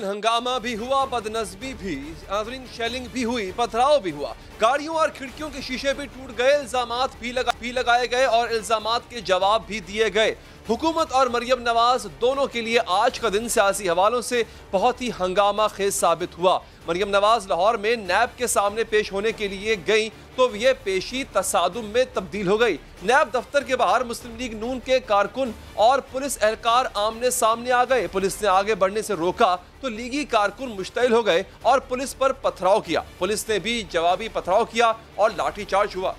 नाज़रीन हंगामा भी हुआ, बदनज़मी भी, नाज़रीन शेलिंग भी हुई, पथराव भी हुआ, गाड़ियों और खिड़कियों के शीशे भी टूट गए, इल्जामात भी लगाए गए और इल्जामात के जवाब भी दिए गए। हुकूमत और मरियम नवाज दोनों के लिए आज का दिन सियासी हवालों से बहुत ही हंगामा खेज साबित हुआ। मरियम नवाज लाहौर में नैब के सामने पेश होने के लिए गई तो यह पेशी तसादुम में तब्दील हो गई। नैब दफ्तर के बाहर मुस्लिम लीग नून के कारकुन और पुलिस एहलकार आमने सामने आ गए। पुलिस ने आगे बढ़ने से रोका तो लीगी कारकुन मुश्तइल हो गए और पुलिस पर पथराव किया। पुलिस ने भी जवाबी पथराव किया और लाठीचार्ज हुआ।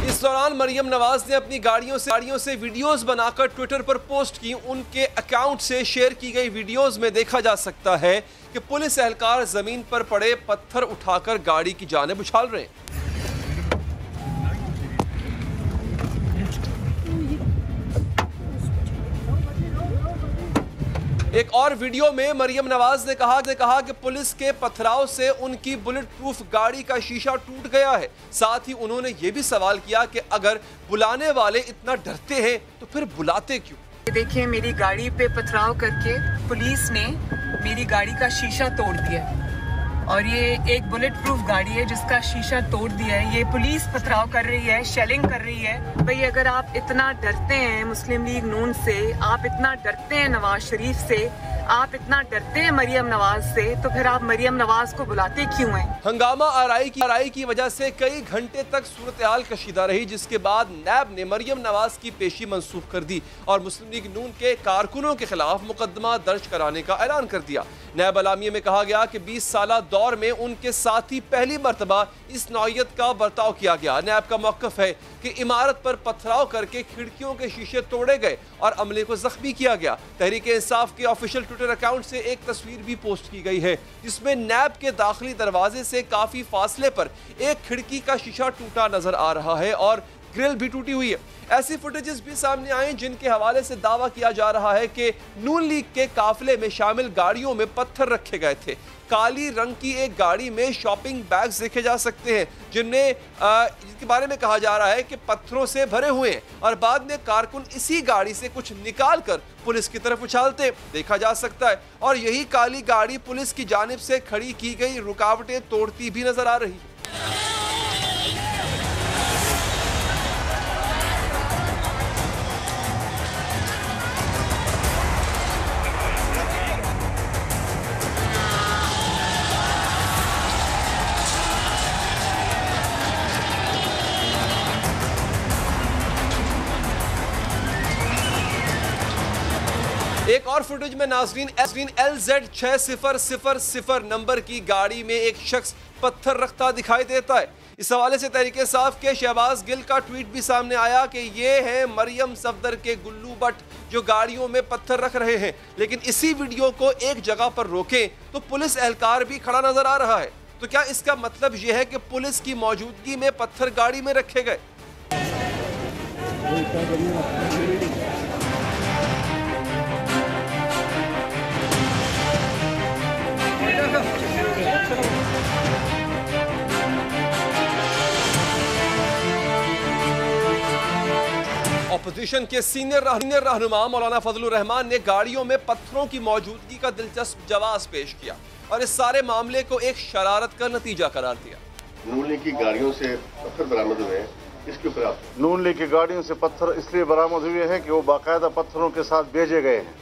इस दौरान मरियम नवाज ने अपनी गाड़ियों से वीडियोस बनाकर ट्विटर पर पोस्ट की। उनके अकाउंट से शेयर की गई वीडियोस में देखा जा सकता है कि पुलिस एहलकार जमीन पर पड़े पत्थर उठाकर गाड़ी की जानिब उछाल रहे हैं। एक और वीडियो में मरियम नवाज ने कहा कि पुलिस के पथराव से उनकी बुलेट प्रूफ गाड़ी का शीशा टूट गया है। साथ ही उन्होंने ये भी सवाल किया कि अगर बुलाने वाले इतना डरते हैं तो फिर बुलाते क्यों। देखिए, मेरी गाड़ी पे पथराव करके पुलिस ने मेरी गाड़ी का शीशा तोड़ दिया और ये एक बुलेट प्रूफ गाड़ी है जिसका शीशा तोड़ दिया है। ये पुलिस पथराव कर रही है, शेलिंग कर रही है। भाई, अगर आप इतना डरते हैं मुस्लिम लीग नून से, आप इतना डरते हैं नवाज शरीफ से, आप इतना डरते हैं मरियम नवाज से, तो फिर आप मरियम नवाज को बुलाते क्यों हैं? हंगामा आराई की वजह से कई घंटे तक सूरत हाल कशीदा रही, जिसके बाद नैब ने मरियम नवाज की पेशी मंसूख कर दी और मुस्लिम लीग नून के कारकुनों के खिलाफ मुकदमा दर्ज कराने का ऐलान कर दिया। नैब अलामिया में कहा गया कि 20 साला दौर में उनके साथ ही पहली मरतबा इस नौयत का बर्ताव किया गया। नैब का मौक़िफ़ है कि इमारत पर पथराव करके खिड़कियों के शीशे तोड़े गए और अमले को जख्मी किया गया। तहरीक इंसाफ के ऑफिशियल ट्विटर अकाउंट से एक तस्वीर भी पोस्ट की गई है जिसमें नैब के दाखिली दरवाजे से काफी फासले पर एक खिड़की का शीशा टूटा नजर आ रहा है और ग्रिल भी टूटी हुई है। ऐसी फुटेजेस भी सामने आई जिनके हवाले से दावा किया जा रहा है कि नून लीग के काफिले में शामिल गाड़ियों में पत्थर रखे गए थे। काली रंग की एक गाड़ी में शॉपिंग बैग्स देखे जा सकते हैं जिनके बारे में कहा जा रहा है कि पत्थरों से भरे हुए हैं और बाद में कारकुन इसी गाड़ी से कुछ निकाल कर पुलिस की तरफ उछालते देखा जा सकता है और यही काली गाड़ी पुलिस की जानिब से खड़ी की गई रुकावटें तोड़ती भी नजर आ रही है। एक और फुटेज में नाज़रीन LZ6000 नंबर की गाड़ी में एक शख्स पत्थर रखता दिखाई देता है। इस हवाले से तहरीक इंसाफ के शहबाज गिल का ट्वीट भी सामने आया कि ये है मरियम सफदर के गुल्लू भट्ट जो गाड़ियों में पत्थर रख रहे हैं। लेकिन इसी वीडियो को एक जगह पर रोकें तो पुलिस एहलकार भी खड़ा नजर आ रहा है। तो क्या इसका मतलब यह है कि पुलिस की मौजूदगी में पत्थर गाड़ी में रखे गए? अपोजिशन के सीनियर रहनुमा मौलाना फजलुर रहमान ने गाड़ियों में पत्थरों की मौजूदगी का दिलचस्प जवाब पेश किया और इस सारे मामले को एक शरारत का नतीजा करार दिया। नून लीग की गाड़ियों से पत्थर बरामद हुए हैं, इसके ऊपर आप? नून लीग की गाड़ियों से पत्थर इसलिए बरामद हुए हैं कि वो बाकायदा पत्थरों के साथ भेजे गए हैं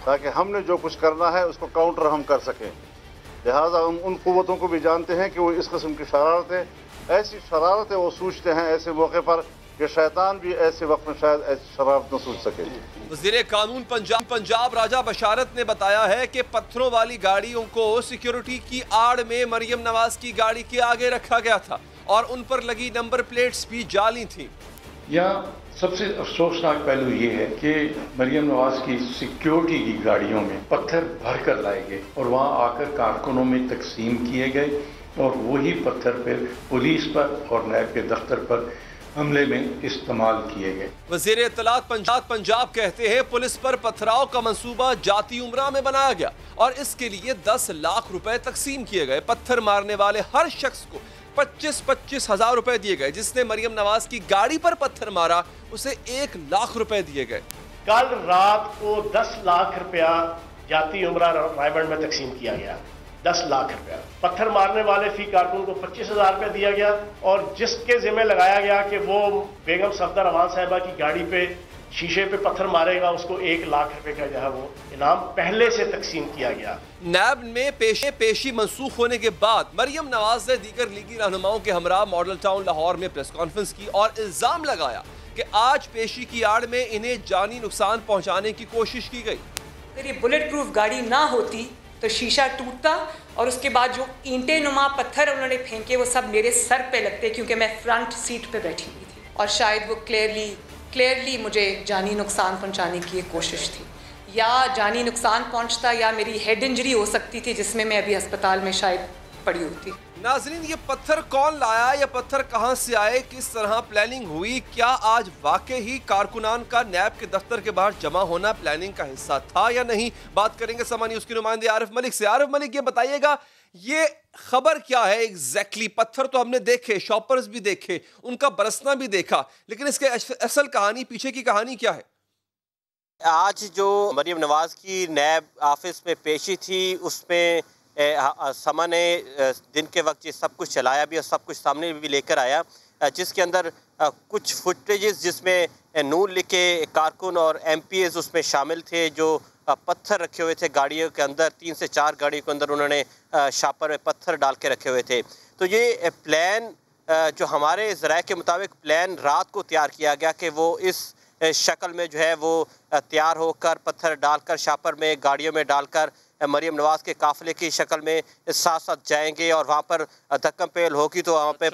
ताकि हमने जो कुछ करना है उसको काउंटर हम कर सकें। लिहाजा हम उन कुव्वतों को भी जानते हैं कि वो इस किस्म की शरारतें, ऐसी शरारतें वो सूझते हैं ऐसे मौके पर कि शैतान भी ऐसे वक्त में शायद ऐसी शरारत न सूझ सके। वज़ीर कानून पंजाब राजा बशारत ने बताया है कि पत्थरों वाली गाड़ियों को सिक्योरिटी की आड़ में मरियम नवाज की गाड़ी के आगे रखा गया था और उन पर लगी नंबर प्लेट्स भी जाली थी। यहाँ सबसे अफसोसनाक पहलू ये है कि मरियम नवाज की सिक्योरिटी की गाड़ियों में पत्थर भर कर लाए गए और वहाँ आकर कारकुनों में तकसीम किए गए और वही पत्थर फिर पुलिस पर और नैब के दफ्तर पर हमले में इस्तेमाल किए गए। वज़ीर इत्तलात पंजाब कहते हैं पुलिस पर पथराव का मंसूबा जाती उम्रा में बनाया गया और इसके लिए 10 लाख रुपए तकसीम किए गए। पत्थर मारने वाले हर शख्स को 25-25 हजार रुपए दिए गए। जिसने मरियम नवाज की गाड़ी पर पत्थर मारा उसे 1 लाख रुपए दिए गए। कल रात को 10 लाख रुपया जाती उम्रा रायबंड में तकसीम किया गया। 10 लाख रुपया पत्थर मारने वाले फी कारकुन को 25,000 रुपया दिया गया और जिसके जिम्मे लगाया गया कि वो बेगम सफदर अमान साहिबा की गाड़ी पे शीशे पे पत्थर मारेगा उसको 1 लाख रुपए का जो है वो इनाम पहले से तकसीम किया गया। नैब में पेशी मंसूख होने के बाद मरियम नवाज ने दीगर लीगी रहनुमाओं के हमरा मॉडल टाउन लाहौर में प्रेस कॉन्फ्रेंस की और इल्जाम लगाया कि आज पेशी की आड़ में इन्हें जानी नुकसान पहुंचाने की कोशिश की गई। अगर ये बुलेट प्रूफ गाड़ी ना होती तो शीशा टूटता और उसके बाद जो ईंटे नुमा पत्थर उन्होंने फेंके वो सब मेरे सर पे लगते क्योंकि मैं फ्रंट सीट पे बैठी हुई थी और शायद वो क्लियरली मुझे जानी नुकसान पहुंचाने की एक कोशिश थी या जानी नुकसान पहुंचता या मेरी हेड इंजरी हो सकती थी जिसमें मैं अभी अस्पताल में शायद पड़ी होती। नाज़रीन, ये पत्थर कौन लाया, ये पत्थर कहां से आए, किस तरह प्लानिंग हुई, क्या आज वाकई ही कारकुनान का नैब के दफ्तर के बाहर जमा होना प्लानिंग का हिस्सा था या नहीं, बात करेंगे समा न्यूज़ के नुमाइंदे आरिफ मलिक से। आरिफ मलिक, ये बताइएगा ये खबर क्या है एग्जैक्टली? पत्थर तो हमने देखे, शॉपर्स भी देखे, उनका बरसना भी देखा, लेकिन इसके असल कहानी, पीछे की कहानी क्या है? आज जो मरियम नवाज की नैब ऑफिस में पेशी थी उसमें समा ने दिन के वक्त ये सब कुछ चलाया भी और सब कुछ सामने भी लेकर आया, जिसके अंदर कुछ फुटेजेस जिसमें नून लीग के कारकुन और MPs उसमें शामिल थे जो पत्थर रखे हुए थे गाड़ियों के अंदर। 3 से 4 गाड़ियों के अंदर उन्होंने शापर में पत्थर डाल के रखे हुए थे। तो ये प्लान जो हमारे ज़राए के मुताबिक प्लान रात को तैयार किया गया कि वो इस शक्ल में जो है वो तैयार होकर पत्थर डालकर शापर में गाड़ियों में डालकर मरियम नवाज के काफ़िले की शक्ल में साथ साथ जाएंगे और वहाँ पर धक्कम पेल होगी तो वहाँ पे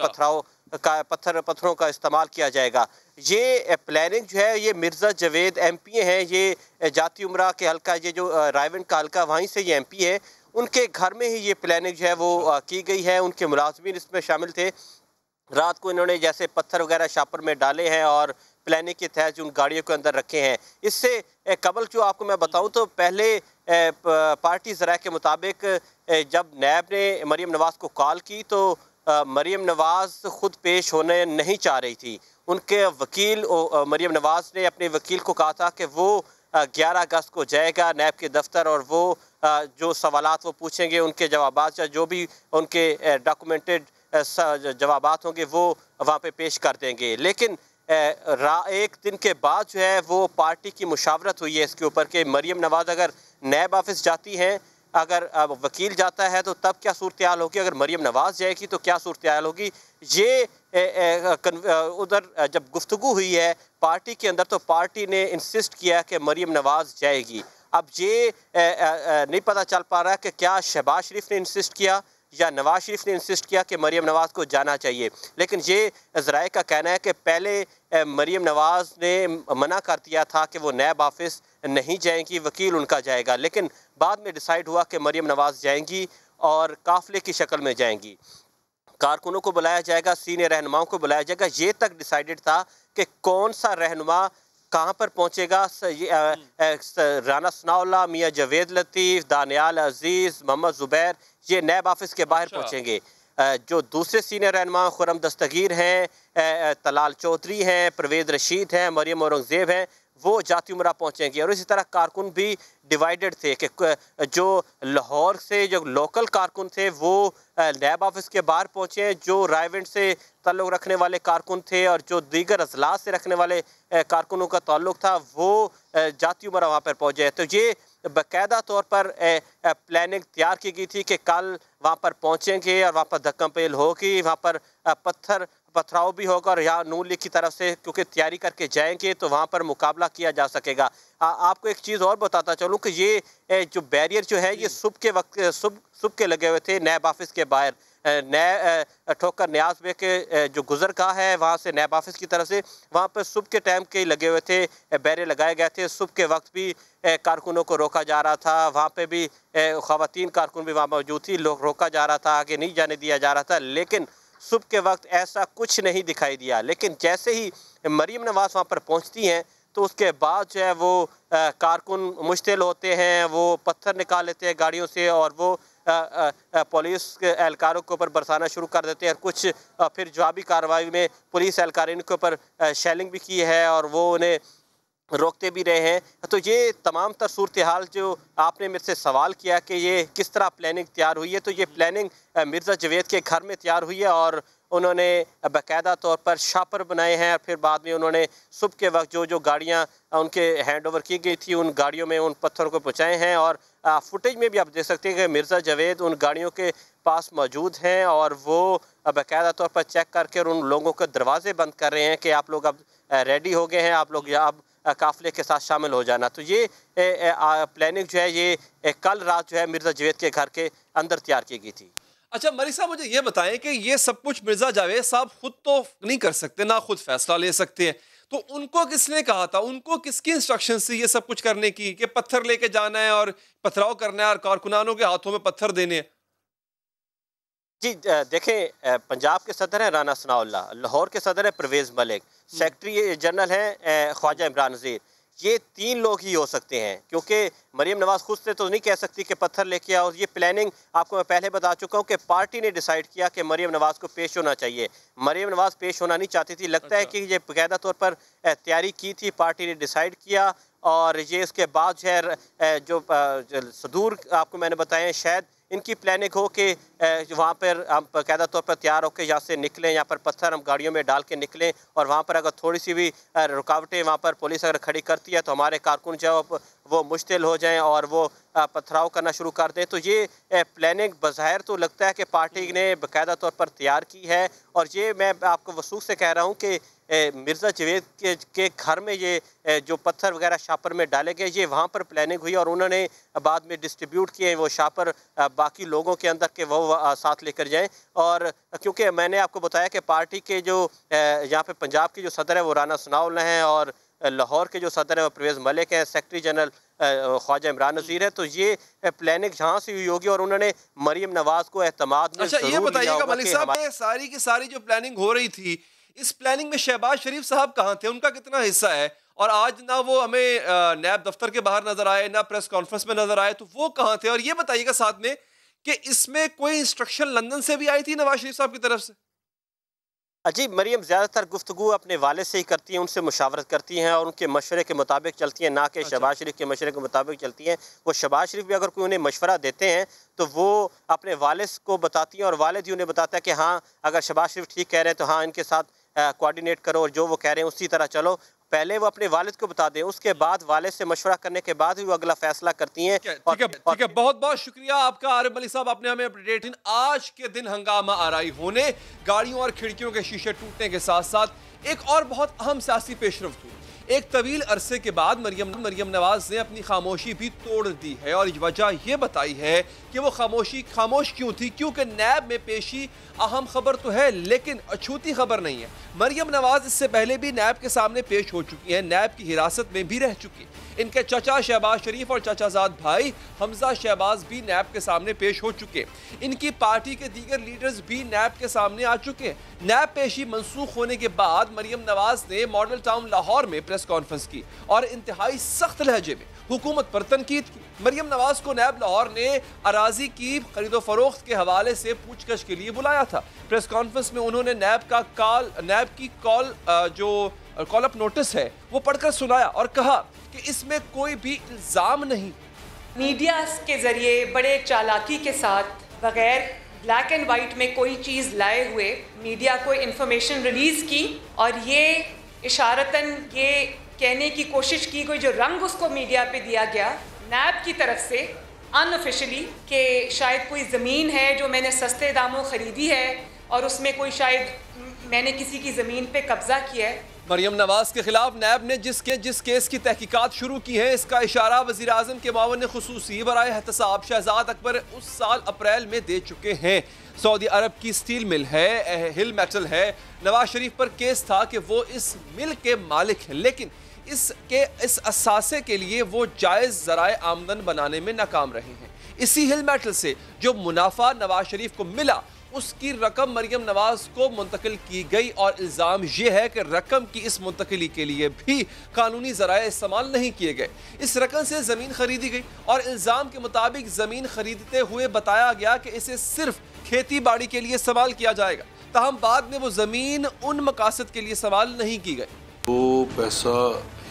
पत्थरों का इस्तेमाल किया जाएगा। ये प्लानिंग जो है ये मिर्ज़ा जवेद MP हैं, ये जाती उम्रा के हल्का, ये जो रायवंड का हल्का वहीं से ये MP है, उनके घर में ही ये प्लानिंग जो है वो की गई है। उनके मुलाजमीन इसमें शामिल थे। रात को इन्होंने जैसे पत्थर वगैरह शापर में डाले हैं और प्लानिंग के तहत उन गाड़ियों के अंदर रखे हैं। इससे कबल जो आपको मैं बताऊं तो पहले पार्टी ज़राए के मुताबिक जब नैब ने मरियम नवाज को कॉल की तो मरियम नवाज ख़ुद पेश होने नहीं चाह रही थी। उनके वकील मरियम नवाज ने अपने वकील को कहा था कि वो 11 अगस्त को जाएगा नैब के दफ्तर और वो जो सवालात वो पूछेंगे उनके जवाबात या जो भी उनके डॉक्यूमेंटेड जवाबात होंगे वो वहाँ पे पेश कर देंगे। लेकिन एक दिन के बाद जो है वो पार्टी की मुशावरत हुई है इसके ऊपर कि मरियम नवाज अगर नैब ऑफिस जाती हैं, अगर वकील जाता है तो तब क्या सूरत हाल होगी, अगर मरियम नवाज जाएगी तो क्या सूरत हाल होगी। ये उधर जब गुफ्तगू हुई है पार्टी के अंदर तो पार्टी ने इंसिस्ट किया कि मरियम नवाज जाएगी। अब ये नहीं पता चल पा रहा है कि क्या शहबाज शरीफ ने इंसिस्ट किया या नवाज शरीफ ने इंसिस्ट किया कि मरियम नवाज को जाना चाहिए। लेकिन ये ज़राए का कहना है कि पहले मरियम नवाज ने मना कर दिया था कि वो नैब ऑफिस नहीं जाएंगी, वकील उनका जाएगा, लेकिन बाद में डिसाइड हुआ कि मरियम नवाज जाएंगी और काफ़िले की शक्ल में जाएंगी। कारकुनों को बुलाया जाएगा, सीनियर रहनुमाओं को बुलाया जाएगा। ये तक डिसाइडेड था कि कौन सा रहनुमा कहाँ पर पहुँचेगा। राना सनाउल्लाह, मियाँ जवेद लतीफ़, दानियाल अजीज़, मोहम्मद ज़ुबैर ये नैब ऑफिस के बाहर पहुँचेंगे। जो दूसरे सीनियर रहनुमा खुर्रम दस्तगीर हैं, तलाल चौधरी हैं, परवेज़ रशीद हैं, मरियम औरंगज़ेब हैं, वो जाती उम्रा पहुँचेंगे। और इसी तरह कारकुन भी डिवाइडेड थे कि जो लाहौर से जो लोकल कारकुन थे वो नैब ऑफिस के बाहर पहुँचे, जो रायवंड से ताल्लुक़ रखने वाले कारकुन थे और जो दीगर अजलात से रखने वाले कारकुनों का ताल्लुक़ था वो जाती उम्रा वहाँ पर पहुँचे। तो ये बाकायदा तौर पर प्लानिंग तैयार की गई थी कि कल वहाँ पर पहुँचेंगे और वहाँ पर धक्का पेल होगी, वहाँ पर पथराव भी होगा और यहाँ नून लीग की तरफ से क्योंकि तैयारी करके जाएंगे तो वहाँ पर मुकाबला किया जा सकेगा। आपको एक चीज़ और बताता चलूँ कि ये जो बैरियर जो है ये सुबह के वक्त सुबह के लगे हुए थे नैब ऑफिस के बाहर। ठोकर न्याज बे के जो गुजरगाह है वहाँ से नैब ऑफिस की तरफ से वहाँ पर सुबह के टाइम के लगे हुए थे, बैरियर लगाए गए थे। सुबह के वक्त भी कारकुनों को रोका जा रहा था, वहाँ पे भी ख़वातीन कारकुन भी वहाँ मौजूद थी, लोग रोका जा रहा था, आगे नहीं जाने दिया जा रहा था। लेकिन सुबह के वक्त ऐसा कुछ नहीं दिखाई दिया। लेकिन जैसे ही मरीम नवाज़ वहाँ पर पहुँचती हैं तो उसके बाद जो है वो कारकुन मुश्तिल होते हैं, वो पत्थर निकाल लेते हैं गाड़ियों से और वो पुलिस के एहलकारों के ऊपर बरसाना शुरू कर देते हैं। कुछ फिर जवाबी कार्रवाई में पुलिस एहलकारों के ऊपर शेलिंग भी की है और वो उन्हें रोकते भी रहे हैं। तो ये तमाम तर सूरत हाल जो आपने मेरे से सवाल किया कि ये किस तरह प्लानिंग तैयार हुई है, तो ये प्लानिंग मिर्ज़ा जवेद के घर में तैयार हुई है और उन्होंने बाकायदा तौर पर शापर बनाए हैं। फिर बाद में उन्होंने सुबह के वक्त जो गाड़ियां उनके हैंड ओवर की गई थी उन गाड़ियों में उन पत्थरों को पहुँचाए हैं और फुटेज में भी आप देख सकते हैं कि मिर्ज़ा जवेद उन गाड़ियों के पास मौजूद हैं और वो बाकायदा तौर पर चेक करके और उन लोगों के दरवाजे बंद कर रहे हैं कि आप लोग अब रेडी हो गए हैं, आप लोग अब काफ़िले के साथ शामिल हो जाना। तो ये प्लानिंग जो है ये कल रात जो है मिर्ज़ा जवेद के घर के अंदर तैयार की गई थी। अच्छा मलिक साहब, मुझे ये बताएं कि ये सब कुछ मिर्ज़ा जावेद साहब खुद तो नहीं कर सकते, ना खुद फैसला ले सकते हैं, तो उनको किसने कहा था, उनको किसकी इंस्ट्रक्शन थी ये सब कुछ करने की कि पत्थर लेके जाना है और पथराव करना है और कारकुनानों के हाथों में पत्थर देने हैं? जी देखें, पंजाब के सदर हैं राना सनाउल्लाह, लाहौर के सदर है परवेज़ मलिक, सेक्रेटरी जनरल हैं ख्वाजा इमरान नज़ीर। ये तीन लोग ही हो सकते हैं क्योंकि मरीम नवाज़ खुद से तो नहीं कह सकती कि पत्थर लेके आओ। ये प्लानिंग आपको मैं पहले बता चुका हूँ कि पार्टी ने डिसाइड किया कि मरीम नवाज़ को पेश होना चाहिए। मरीम नवाज़ पेश होना नहीं चाहती थी, लगता है कि ये बाकायदा तौर पर तैयारी की थी, पार्टी ने डिसाइड किया और ये उसके बाद जो है जो सदूर आपको मैंने बताया शायद इनकी प्लानिंग हो कि वहाँ पर हम बाकायदा तौर पर तैयार होकर यहाँ से निकलें, यहाँ पर पत्थर हम गाड़ियों में डाल के निकलें और वहाँ पर अगर थोड़ी सी भी रुकावटें वहाँ पर पुलिस अगर खड़ी करती है तो हमारे कारकुन जो वो मुश्तिल हो जाएं और वो पथराव करना शुरू कर दें। तो ये प्लानिंग बज़ाहिर तो लगता है कि पार्टी ने बाकायदा तौर पर तैयार की है और ये मैं आपको वसूख से कह रहा हूँ कि मिर्ज़ा जवेद के घर में ये जो पत्थर वगैरह शापर में डाले गए ये वहाँ पर प्लानिंग हुई और उन्होंने बाद में डिस्ट्रीब्यूट किए वो शापर बाकी लोगों के अंदर के वो साथ लेकर जाएं। और क्योंकि मैंने आपको बताया कि पार्टी के जो यहाँ पे पंजाब के जो सदर है वो राना सनाउल्लाह हैं और लाहौर के जो सदर है वो परवेज़ मलिक हैं, सेक्रेटरी जनरल ख्वाजा इमरान नज़ीर है। तो ये प्लानिंग जहाँ से हुई होगी और उन्होंने मरीम नवाज़ को एतमाद में। अच्छा ये बताइएगा मलिक साहब, सारी की सारी जो प्लानिंग हो रही थी इस प्लानिंग में शहबाज शरीफ साहब कहाँ थे, उनका कितना हिस्सा है? और आज ना वो हमें नैब दफ्तर के बाहर नजर आए ना प्रेस कॉन्फ्रेंस में नजर आए, तो वो कहाँ थे? और ये बताइएगा साथ में कि इसमें कोई इंस्ट्रक्शन लंदन से भी आई थी नवाज शरीफ साहब की तरफ से? अजीब, मरीम ज़्यादातर गुफ्तगू अपने वाले से ही करती हैं, उनसे मुशावरत करती हैं और उनके मशवरे के मुताबिक चलती हैं, ना कि शहबाज शरीफ के मशवरे के मुताबिक चलती हैं। वो शहबाज शरीफ भी अगर कोई उन्हें मशवरा देते हैं तो वो अपने वाले को बताती हैं और वालिद ही उन्हें बताता है कि हाँ अगर शहबाज शरीफ ठीक कह रहे हैं तो हाँ इनके साथ कोऑर्डिनेट करो और जो वो कह रहे हैं उसी तरह चलो। पहले वो अपने वालिद को बता दें, उसके बाद वालिद से मशवरा करने के बाद ही वो अगला फैसला करती हैं। ठीक है, बहुत बहुत शुक्रिया आपका आरिफ मलिक साहब, आपने हमें अपडेट। आज के दिन हंगामा आराई होने, गाड़ियों और खिड़कियों के शीशे टूटने के साथ साथ एक और बहुत अहम सियासी पेशरफ्त हुई। एक तवील अरसे के बाद मरियम नवाज ने अपनी खामोशी भी तोड़ दी है और वजह यह बताई है कि वो खामोश क्यों थी, क्योंकि नैब में पेशी अहम खबर तो है लेकिन अछूती खबर नहीं है। मरियम नवाज इससे पहले भी नैब के सामने पेश हो चुकी हैं, नैब की हिरासत में भी रह चुकी। इनके चचा शहबाज शरीफ और चचाजाद भाई हमजा शहबाज भी नैब के सामने पेश हो चुके। इनकी पार्टी के दीगर लीडर्स भी नैब के सामने आ चुके हैं। नैब पेशी मंसूख होने के बाद मरियम नवाज ने मॉडल टाउन लाहौर में प्रेस कॉन्फ्रेंस की और इंतहाई सख्त लहजे में हुकूमत पर तनकीद की। मरियम नवाज को नैब लाहौर ने अराजी की खरीदो फरोख्त के हवाले से पूछताछ के लिए बुलाया था। प्रेस कॉन्फ्रेंस में उन्होंने नैब की कॉल अप नोटिस है वो पढ़कर सुनाया और कहा कि इसमें कोई भी इल्जाम नहीं। मीडिया के जरिए बड़े चालाकी के साथ बगैर ब्लैक एंड वाइट में कोई चीज़ लाए हुए मीडिया को इंफॉर्मेशन रिलीज़ की और ये इशारतन ये कहने की कोशिश की गई, जो रंग उसको मीडिया पे दिया गया नैब की तरफ से अनऑफिशियली, कि शायद कोई ज़मीन है जो मैंने सस्ते दामों ख़रीदी है और उसमें कोई शायद मैंने किसी की ज़मीन पे कब्जा किया है। मरियम नवाज के खिलाफ नैब ने जिस केस की तहकीकात शुरू की है, इसका इशारा वज़ीर आज़म के मावन खुसूसी बराए एहतसाब शहजाद अकबर उस साल अप्रैल में दे चुके हैं। सऊदी अरब की स्टील मिल है, हिल मेटल है, नवाज शरीफ पर केस था कि वो इस मिल के मालिक हैं, लेकिन इस असासे के लिए वो जायज़ ज़राए आमदन बनाने में नाकाम रहे हैं। इसी हिल मेटल से जो मुनाफा नवाज शरीफ को मिला उसकी रकम मरियम नवाज को मुंतकिल की गई और इल्ज़ाम यह है कि रकम की इस मुंतकिली के लिए भी कानूनी ज़राए इस्तेमाल नहीं किए गए। इस रकम से ज़मीन खरीदी गई और इल्ज़ाम के मुताबिक ज़मीन खरीदते हुए बताया गया कि इसे सिर्फ खेती बाड़ी के लिए इस्तेमाल किया जाएगा, ताहम बाद में वो ज़मीन उन मकासद के लिए इस्तेमाल नहीं की गई। वो पैसा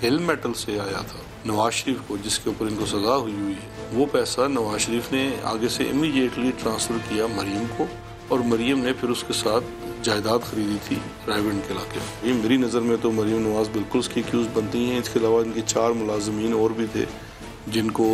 हिल मेटल से आया था नवाज शरीफ को, जिसके ऊपर इनको सजा हुई है। वो पैसा नवाज शरीफ ने आगे से इमीडिएटली ट्रांसफ़र किया मरियम को, और मरियम ने फिर उसके साथ जायदाद खरीदी थी रायबंड के इलाके में। ये मेरी नज़र में तो मरियम नवाज बिल्कुल उसकी एक्यूज़ बनती हैं। इसके अलावा इनके 4 मुलाजमीन और भी थे जिनको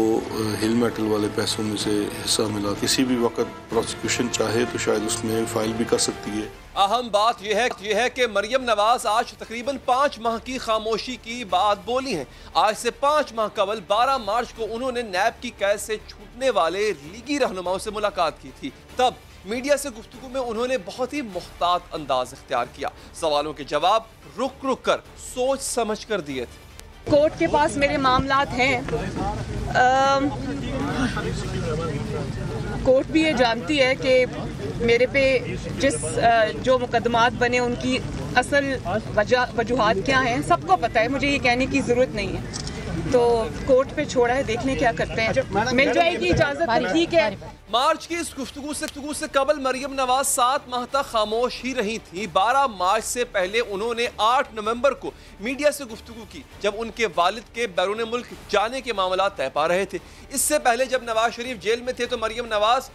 हिल मेटल वाले पैसों में से हिस्सा मिला। किसी भी वक्त प्रोसिक्यूशन चाहे तो शायद उसमें फाइल भी कर सकती है। अहम बात यह है कि मरियम नवाज आज तकरीबन 5 माह की खामोशी की बात बोली हैं। आज से 5 माह कबल 12 मार्च को उन्होंने नैब की कैद से छूटने वाले लीगी रहनुमाओं से मुलाकात की थी। तब मीडिया से गुफ्तगू में उन्होंने बहुत ही मुख्तात अंदाज इख्तियार किया। सवालों के जवाब रुक रुक कर सोच समझ कर दिए थे। कोर्ट के पास मेरे मामलात हैं। कोर्ट भी ये जानती है कि मेरे पे जो मुकदमात बने उनकी असल वजूहात क्या हैं, सबको पता है, मुझे ये कहने की ज़रूरत नहीं है। तो कोर्ट पे छोड़ा है, देखने क्या करते हैं। मिल जाएगी इजाज़त, ठीक है। मार्च की इस गुफ्तगू से कबल मरियम नवाज 7 माह तक खामोश ही रही थी। 12 मार्च से पहले उन्होंने 8 नवंबर को मीडिया से गुफ्तगू की, जब उनके वालिद के बैरून मुल्क जाने के मामला तय पा रहे थे। इससे पहले जब नवाज शरीफ जेल में थे तो मरियम नवाज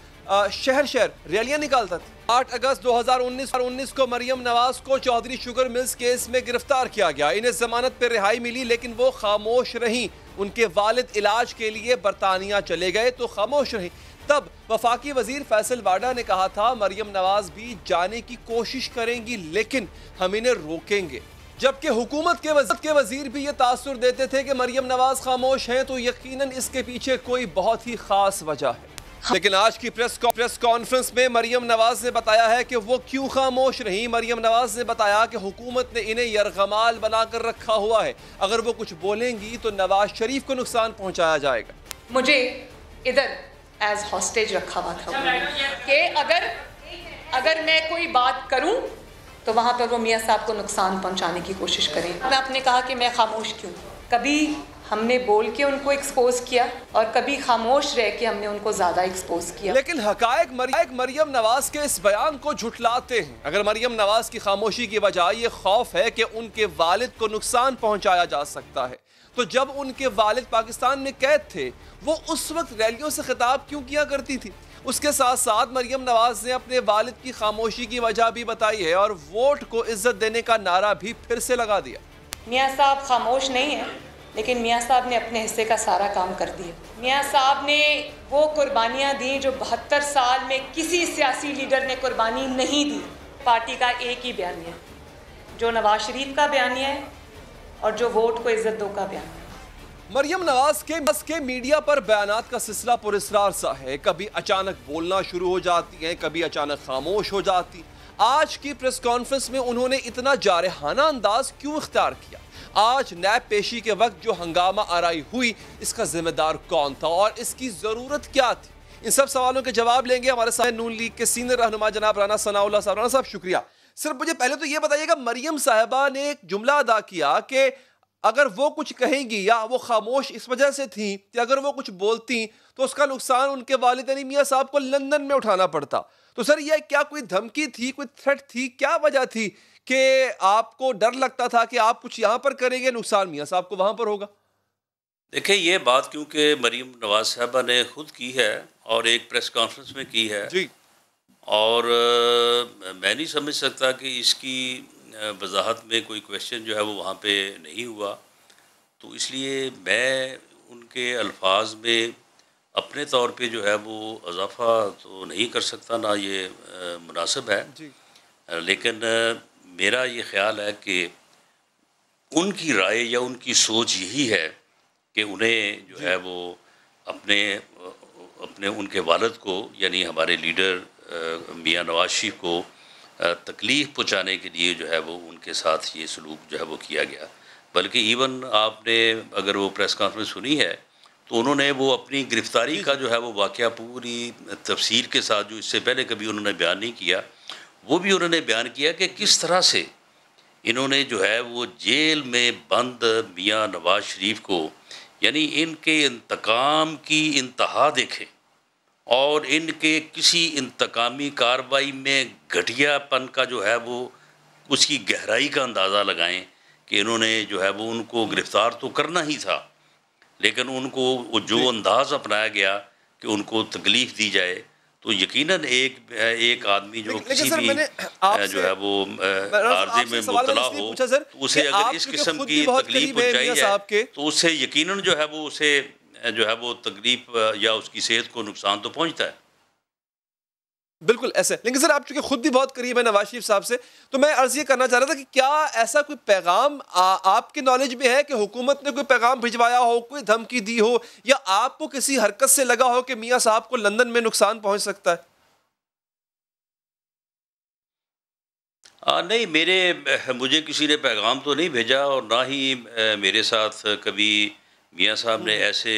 शहर रैलियां निकालता था। 8 अगस्त 2019 को मरियम नवाज को चौधरी शुगर मिल्स केस में गिरफ्तार किया गया। इन्हें जमानत पर रिहाई मिली, लेकिन वो खामोश रहीं। उनके वालिद इलाज के लिए बरतानिया चले गए तो खामोश रहीं। तब वफाकी वजीर फैसल वाडा ने कहा था मरियम नवाज भी जाने की कोशिश करेंगी, लेकिन हम इन्हें रोकेंगे। जबकि हुकूमत के वजीर भी ये तासुर देते थे कि मरियम नवाज खामोश हैं, तो यकीनन इसके पीछे कोई बहुत ही खास वजह है। लेकिन आज की प्रेस कॉन्फ्रेंस में मरियम नवाज ने बताया है कि वो क्यों खामोश रही। मरियम नवाज ने बताया कि हुकूमत ने इन्हें यरगमाल बनाकर रखा हुआ है, अगर वो कुछ बोलेंगी तो नवाज शरीफ को नुकसान पहुंचाया जाएगा। मुझे इधर एज हॉस्टेज रखा हुआ था कि अगर मैं कोई बात करूं तो वहां पर वो मियाँ साहब को नुकसान पहुंचाने की कोशिश करें। मैं आपने कहा कि मैं खामोश क्यों, कभी हमने बोल के उनको एक्सपोज किया और कभी खामोश रह के हमने उनको ज्यादा एक्सपोज किया। लेकिन हकायक मरियम नवाज के इस बयान को झुठलाते हैं। अगर मरियम नवाज की खामोशी की वजह ये खौफ है कि उनके वालिद को नुकसान पहुंचाया जा सकता है, तो जब उनके वालिद पाकिस्तान में कैद थे वो उस वक्त रैलियों से खिताब क्यों किया करती थी? उसके साथ साथ मरियम नवाज ने अपने वालिद की खामोशी की वजह भी बताई है और वोट को इज्जत देने का नारा भी फिर से लगा दिया। मियाँ साहब खामोश नहीं है, लेकिन मियाँ साहब ने अपने हिस्से का सारा काम कर दिया। मियाँ साहब ने वो कुर्बानियाँ दी जो 72 साल में किसी सियासी लीडर ने कुर्बानी नहीं दी। पार्टी का एक ही बयानिया, जो नवाज शरीफ का बयानिया है और जो वोट को इज्जत दो का बयान। मरियम नवाज के मीडिया पर बयानात का सिलसिला पुरस्रार सा है। कभी अचानक बोलना शुरू हो जाती हैं, कभी अचानक खामोश हो जाती। आज की प्रेस कॉन्फ्रेंस में उन्होंने इतना जारहाना अंदाज क्यों इख्तियार किया? आज नैब पेशी के वक्त जो हंगामा आराई हुई, इसका जिम्मेदार कौन था और इसकी जरूरत क्या थी? इन सब सवालों के जवाब लेंगे हमारे साथ नून लीग के सीनियर रहनुमा जनाब राना सनाउल्लाह साहब। राना साहब शुक्रिया। सिर्फ मुझे पहले तो ये बताइएगा, मरियम साहिबा ने एक जुमला अदा किया कि अगर वो कुछ कहेंगी या वो खामोश इस वजह से थी कि अगर वो कुछ बोलती तो उसका नुकसान उनके वालिदैन मियाँ साहब को लंदन में उठाना पड़ता। तो सर ये क्या कोई धमकी थी, कोई थ्रेट थी, क्या वजह थी कि आपको डर लगता था कि आप कुछ यहाँ पर करेंगे, नुकसान मियाँ साहब को वहाँ पर होगा? देखिए ये बात क्योंकि मरियम नवाज साहबा ने खुद की है और एक प्रेस कॉन्फ्रेंस में की है जी, और मैं नहीं समझ सकता कि इसकी वजाहत में कोई क्वेश्चन जो है वो वहाँ पे नहीं हुआ। तो इसलिए मैं उनके अल्फाज में अपने तौर पे जो है वो इजाफ़ा तो नहीं कर सकता, ना ये मुनासिब है जी। लेकिन मेरा ये ख़्याल है कि उनकी राय या उनकी सोच यही है कि उन्हें जो है वो अपने उनके वालिद को यानी हमारे लीडर मियाँ नवाज शरीफ को तकलीफ़ पहुँचाने के लिए जो है वो उनके साथ ये सलूक जो है वो किया गया। बल्कि इवन आपने अगर वो प्रेस कॉन्फ्रेंस सुनी है तो उन्होंने वो अपनी गिरफ़्तारी का जो है वो वाक़या पूरी तफसील के साथ, जो इससे पहले कभी उन्होंने बयान नहीं किया, वो भी उन्होंने बयान किया कि किस तरह से इन्होंने जो है वो जेल में बंद मियां नवाज शरीफ को, यानी इनके इंतकाम की इंतहा देखें और इनके किसी इंतकामी कार्रवाई में घटियापन का जो है वो उसकी गहराई का अंदाज़ा लगाएं कि इन्होंने जो है वो उनको गिरफ़्तार तो करना ही था, लेकिन उनको जो अंदाज़ अपनाया गया कि उनको तकलीफ़ दी जाए, तो यकीनन एक आदमी जो किसी भी जो है वो आर्ज़े में मुब्तला हो, तो उसे अगर इस किस्म की तकलीफ़ पहुँचाई जाए तो उससे यकीनन जो है वो उसे जो है वो तकलीफ़ या उसकी सेहत को नुकसान तो पहुँचता है। बिल्कुल ऐसे। लेकिन सर आप चूंकि खुद भी बहुत करीब है नवाज शरीफ साहब से, तो मैं अर्ज़ ये करना चाह रहा था कि क्या ऐसा कोई पैगाम आपके नॉलेज में है कि हुकूमत ने कोई पैगाम भिजवाया हो, कोई धमकी दी हो, या आपको किसी हरकत से लगा हो कि मियां साहब को लंदन में नुकसान पहुंच सकता है? नहीं, मुझे किसी ने पैगाम तो नहीं भेजा और ना ही मेरे साथ कभी मियां साहब ने ऐसे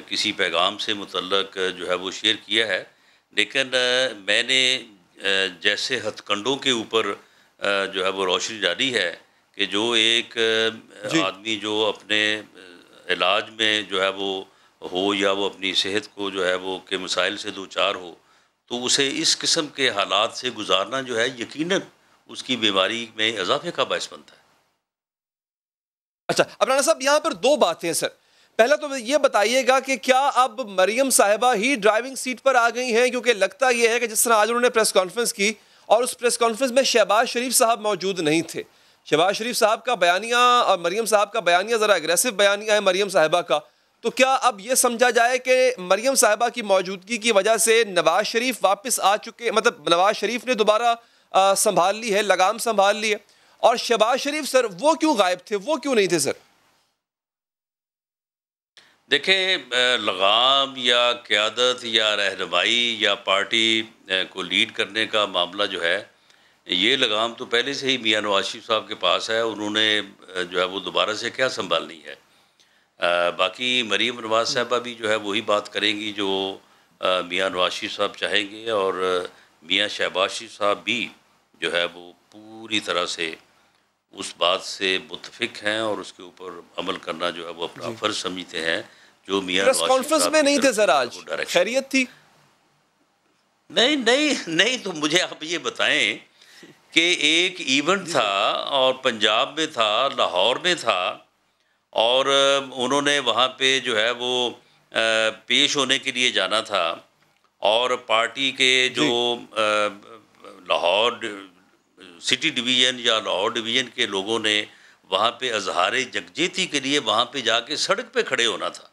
किसी पैगाम से मुतल्लक जो है वो शेयर किया है। लेकिन मैंने जैसे हथकंडों के ऊपर जो है वो रोशनी डाली है कि जो एक आदमी जो अपने इलाज में जो है वो हो या वो अपनी सेहत को जो है वो के मसाइल से दो चार हो, तो उसे इस किस्म के हालात से गुजारना जो है यकीनन उसकी बीमारी में इजाफे का बायस बनता है। अच्छा, अब राणा साहब यहाँ पर दो बातें हैं सर। पहला तो ये बताइएगा कि क्या अब मरियम साहिबा ही ड्राइविंग सीट पर आ गई हैं, क्योंकि लगता यह है कि जिस तरह आज उन्होंने प्रेस कॉन्फ्रेंस की और उस प्रेस कॉन्फ्रेंस में शहबाज शरीफ साहब मौजूद नहीं थे। शहबाज शरीफ साहब का बयानिया और मरियम साहब का बयानिया ज़रा एग्रेसिव बयानिया है मरियम साहिबा का, तो क्या अब ये समझा जाए कि मरियम साहिबा की मौजूदगी की वजह से नवाज शरीफ वापस आ चुके, मतलब नवाज शरीफ ने दोबारा संभाल ली है, लगाम संभाल ली है, और शहबाज शरीफ सर वो क्यों गायब थे, वो क्यों नहीं थे सर? देखें, लगाम या क़यादत या रहनुमाई या पार्टी को लीड करने का मामला जो है, ये लगाम तो पहले से ही मियां नवाज शरीफ साहब के पास है, उन्होंने जो है वो दोबारा से क्या संभालनी है। बाकी मरीम नवाज साहबा भी जो है वही बात करेंगी जो मियां नवाज शरीफ साहब चाहेंगे, और मियां शहबाज शरीफ साहब भी जो है वो पूरी तरह से उस बात से मुत्तफिक हैं और उसके ऊपर अमल करना जो है वो अपना फ़र्ज समझते हैं। जो मियां प्रेस कॉन्फ्रेंस में नहीं थे सर, आज खैरियत थी? नहीं, तो मुझे आप ये बताएं कि एक इवेंट था और पंजाब में था, लाहौर में था, और उन्होंने वहाँ पे जो है वो पेश होने के लिए जाना था, और पार्टी के जो लाहौर सिटी डिवीज़न या लाहौर डिवीज़न के लोगों ने वहाँ पे अजहार यकजहती के लिए वहाँ पे जाके सड़क पे खड़े होना था।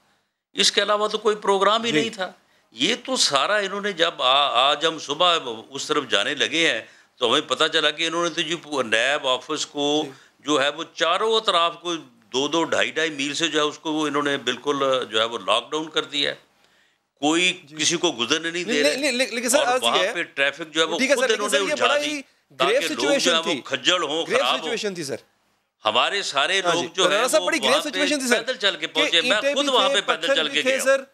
इसके अलावा तो कोई प्रोग्राम ही नहीं था। ये तो सारा इन्होंने जब आज हम सुबह उस तरफ जाने लगे हैं तो हमें पता चला कि इन्होंने तो जो नैब ऑफिस को जो है वो चारों तरफ को 2-2, 2.5 मील से जो है उसको वो इन्होंने बिल्कुल जो है वो लॉकडाउन कर दिया है। कोई किसी को गुजरने नहीं दे रहे, लेकिन सर और वहाँ पे ट्रैफिक जो है वो खुद इन्होंने उठा दी ताकि लोग जो है वो खज्जल हों, खराब हो। थी सर, हमारे सारे लोग जो है वो बड़ी ग्रेव सिचुएशन थी सर, पैदल चल के पहुंचे। मैं खुद वहां पे पैदल चल के गया सर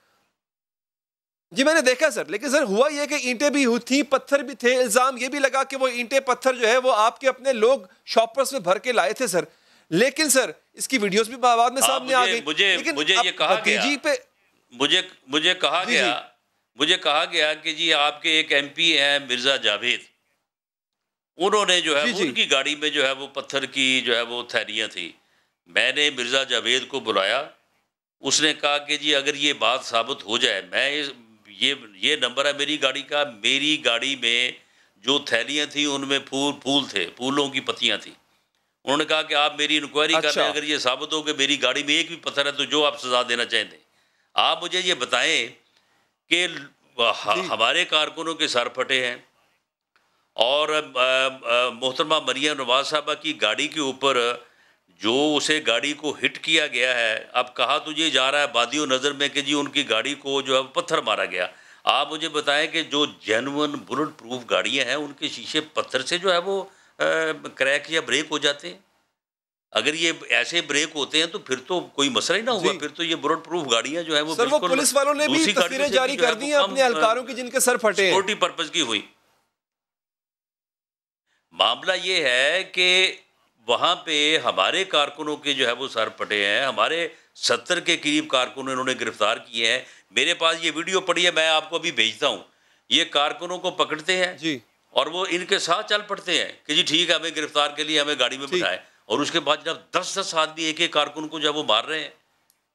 जी, मैंने देखा सर। लेकिन सर हुआ ये कि ईंटें भी थी, पत्थर भी थे। इल्जाम ये भी लगा कि वो ईंटें पत्थर जो है वो आपके अपने लोग शॉपर्स में भर के लाए थे सर। लेकिन सर इसकी वीडियोस भी बाद में सामने आ गई। मुझे ये कहा गया, मुझे कहा गया कि जी आपके एक MP हैं मिर्जा जावेद, उन्होंने जो है उनकी गाड़ी में जो है वो पत्थर की जो है वो थैलियाँ थी। मैंने मिर्ज़ा जावेद को बुलाया, उसने कहा कि जी अगर ये बात साबित हो जाए, मैं ये नंबर है मेरी गाड़ी का, मेरी गाड़ी में जो थैलियाँ थी उनमें फूल थे, फूलों की पत्तियाँ थी। उन्होंने कहा कि आप मेरी इंक्वायरी कर रहे हैं, अगर ये साबित हो कि मेरी गाड़ी में एक भी पत्थर है तो जो आप सज़ा देना चाहते हैं। आप मुझे ये बताएं कि हमारे कारकुनों के सर फटे हैं और मोहतरमा मरियम नवाज साहबा की गाड़ी के ऊपर जो उसे गाड़ी को हिट किया गया है, अब कहा तुझे जा रहा है बादियों नज़र में कि जी उनकी गाड़ी को जो है पत्थर मारा गया। आप मुझे बताएं कि जो जेन्युइन बुलेट प्रूफ गाड़ियां हैं उनके शीशे पत्थर से जो है वो क्रैक या ब्रेक हो जाते हैं। अगर ये ऐसे ब्रेक होते हैं तो फिर तो कोई मसला ही ना हुआ, फिर तो ये बुलेट प्रूफ गाड़ियां जो है वो सर, वो पुलिस वालों ने भी तस्वीरें जारी कर दी हैं अपने एहलकारों की जिनके सर फटे हैं, सिक्योरिटी पर्पस की हुई। मामला ये है कि वहां पे हमारे कारकुनों के जो है वो सर फटे हैं, हमारे 70 के करीब कारकुन इन्होंने गिरफ्तार किए हैं। मेरे पास ये वीडियो पड़ी है, मैं आपको अभी भेजता हूँ। ये कारकुनों को पकड़ते हैं जी, और वो इनके साथ चल पड़ते हैं कि जी ठीक है, हमें गिरफ्तार के लिए हमें गाड़ी में बिठाए, और उसके बाद जब 10-10 आदमी एक एक कारकुन को जब वो मार रहे हैं,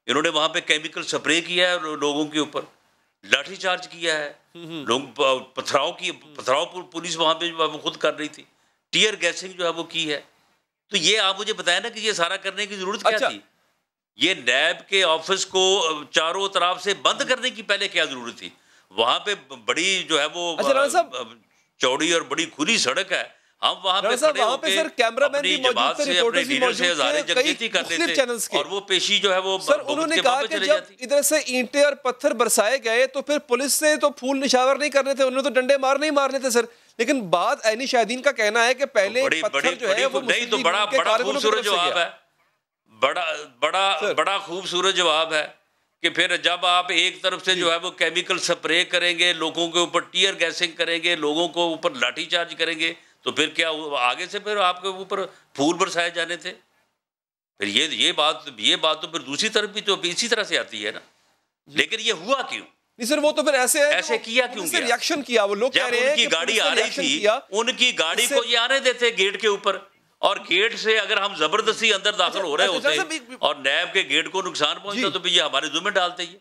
इन्होंने वहां पे केमिकल स्प्रे किया है लोगों के ऊपर, लाठीचार्ज किया है, लोग पथराव पुलिस वहां पे वो खुद कर रही थी, टीयर गैसिंग जो है वो की है। तो ये आप मुझे बताएं ना कि ये सारा करने की जरूरत क्या थी? ये नैब के ऑफिस को चारों तरफ से बंद करने की पहले क्या जरूरत थी? वहां पे बड़ी जो है वो चौड़ी और बड़ी खुली सड़क है, हम वहां पे खड़े होके सर कैमरामैन भी मौजूद थे, रिपोर्टर्स भी मौजूद थे, कई चैनल्स के, और वो पेशी जो है वो सर उन्होंने कहा कि जब इधर से ईंटें और पत्थर बरसाए गए तो फिर पुलिस से तो फूल निशावर नहीं करने थे, उन्होंने तो डंडे मारने ही मारने थे सर। लेकिन बात ऐनी शाहिदीन का कहना है कि पहले पत्थर जो है वो नहीं, तो बड़ा खूबसूरत जवाब है, बड़ा खूबसूरत जवाब है कि फिर जब आप एक तरफ से जो है वो केमिकल स्प्रे करेंगे, लोगों के ऊपर टीयर गैसिंग करेंगे, लोगों को ऊपर लाठीचार्ज करेंगे, तो फिर क्या आगे से फिर आपके ऊपर फूल बरसाए जाने थे? फिर ये बात तो फिर दूसरी तरफ भी तो इसी तरह से आती है ना। लेकिन ये हुआ क्यों? नहीं सर, वो तो फिर ऐसे किया क्यों? रिएक्शन किया वो लोग, कह रहे हैं उनकी गाड़ी आ रही थी, उनकी गाड़ी को ये आने देते गेट के ऊपर, और गेट से अगर हम जबरदस्ती अंदर दाखिल हो रहे होते और नैब के गेट को नुकसान पहुंचता तो ये हमारे जुम्मे डालते ही।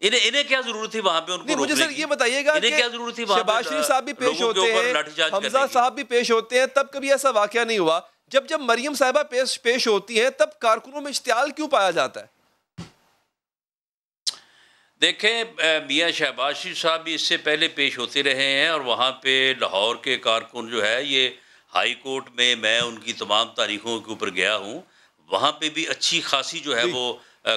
इन्हें क्या जरूरत थी वहां पे उनको? मुझे सर ये बताइएगा, इन्हें क्या जरूरत थी? शहबाज शरीफ साहब भी पेश होते हैं, हमजा साहब भी पेश होते हैं, तब कभी ऐसा वाकया नहीं हुआ। जब मरियम साहिबा पेश होती हैं तब कारकुनों में इश्तियाल क्यों पाया जाता है? देखें, मियाँ शहबाज शरीफ साहब भी इससे पहले पेश होते रहे हैं, और वहाँ पे लाहौर के कारकुन जो है, ये हाई कोर्ट में मैं उनकी तमाम तारीखों के ऊपर गया हूँ, वहाँ पे भी अच्छी खासी जो है वो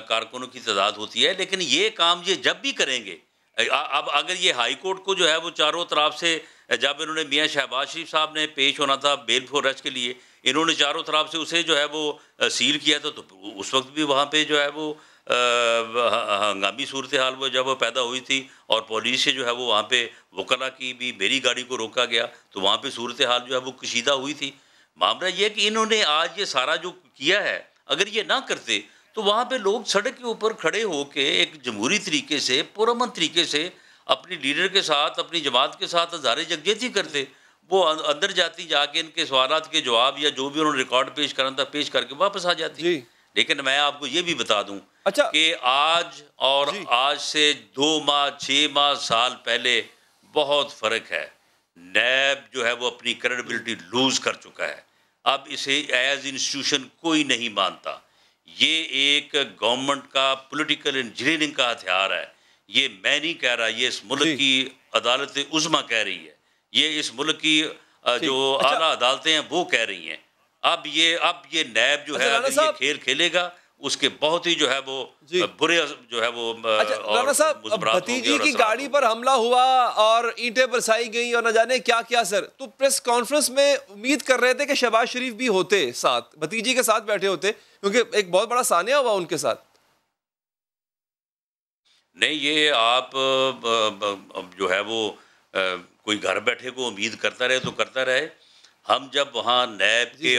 कारकुनों की तादाद होती है। लेकिन ये काम ये जब भी करेंगे, अब अगर ये हाई कोर्ट को जो है वो चारों तरफ से, जब इन्होंने मियाँ शहबाज शरीफ साहब ने पेश होना था बेल फॉर अरेस्ट के लिए, इन्होंने चारों तरफ से उसे जो है वो सील किया था, तो उस वक्त भी वहाँ पे जो है वो हंगामी सूरत हाल वो जब वो पैदा हुई थी, और पुलिस से जो है वो वहाँ पे वकला की भी मेरी गाड़ी को रोका गया, तो वहाँ पे सूरत हाल जो है वो कशीदा हुई थी। मामला ये है कि इन्होंने आज ये सारा जो किया है, अगर ये ना करते तो वहाँ पे लोग सड़क के ऊपर खड़े होके एक जमहूरी तरीके से, पुरअमन तरीके से अपनी लीडर के साथ, अपनी जमात के साथ हज़ारे यकजहती करते। वो अंदर जाती, जाके इनके सवालात के जवाब या जो भी उन्होंने रिकॉर्ड पेश करना था पेश करके वापस आ जाती। लेकिन मैं आपको ये भी बता दूं कि आज से 2 माह 6 माह साल पहले बहुत फ़र्क है। नैब जो है वो अपनी क्रेडिबिलिटी लूज़ कर चुका है, अब इसे एज इंस्टीट्यूशन कोई नहीं मानता। ये एक गवर्नमेंट का पॉलिटिकल इंजीनियरिंग का हथियार है। ये मैं नहीं कह रहा, ये इस मुल्क की अदालत उज़्मा कह रही है, ये इस मुल्क की जो आला अदालतें हैं वो कह रही हैं। अब ये नैब जो है अगर ये खेल खेलेगा, उसके बहुत ही जो है वो बुरे जो है वो राणा साहब, भतीजी की गाड़ी पर हमला हुआ और ईंटें बरसाई गई और न जाने क्या क्या सर, तो प्रेस कॉन्फ्रेंस में उम्मीद कर रहे थे कि शहबाज शरीफ भी होते साथ, भतीजी के साथ बैठे होते, क्योंकि एक बहुत बड़ा सानिया हुआ उनके साथ। नहीं, ये आप जो है वो कोई घर बैठे को उम्मीद करता रहे तो करता रहे। हम जब वहाँ नैब के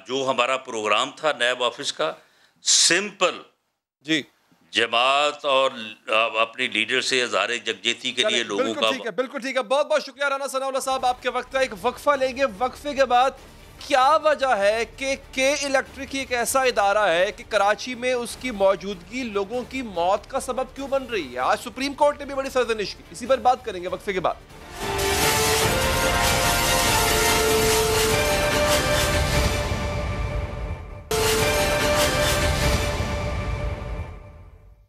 जो हमारा प्रोग्राम था नैब ऑफिस का, सिंपल जमात और अपनी लीडर से इज़हार यकजहती के लिए लोगों का। बिल्कुल ठीक है, बहुत बहुत शुक्रिया राना सनाउल्लाह साहब आपके वक्त का। एक वक्फा लेंगे, वक्फे के बाद क्या वजह है कि के इलेक्ट्रिक एक ऐसा इदारा है कि कराची में उसकी मौजूदगी लोगों की मौत का सबब क्यों बन रही है? आज सुप्रीम कोर्ट ने भी बड़ी सरजनिश की, इसी पर बात करेंगे वक्फे के बाद।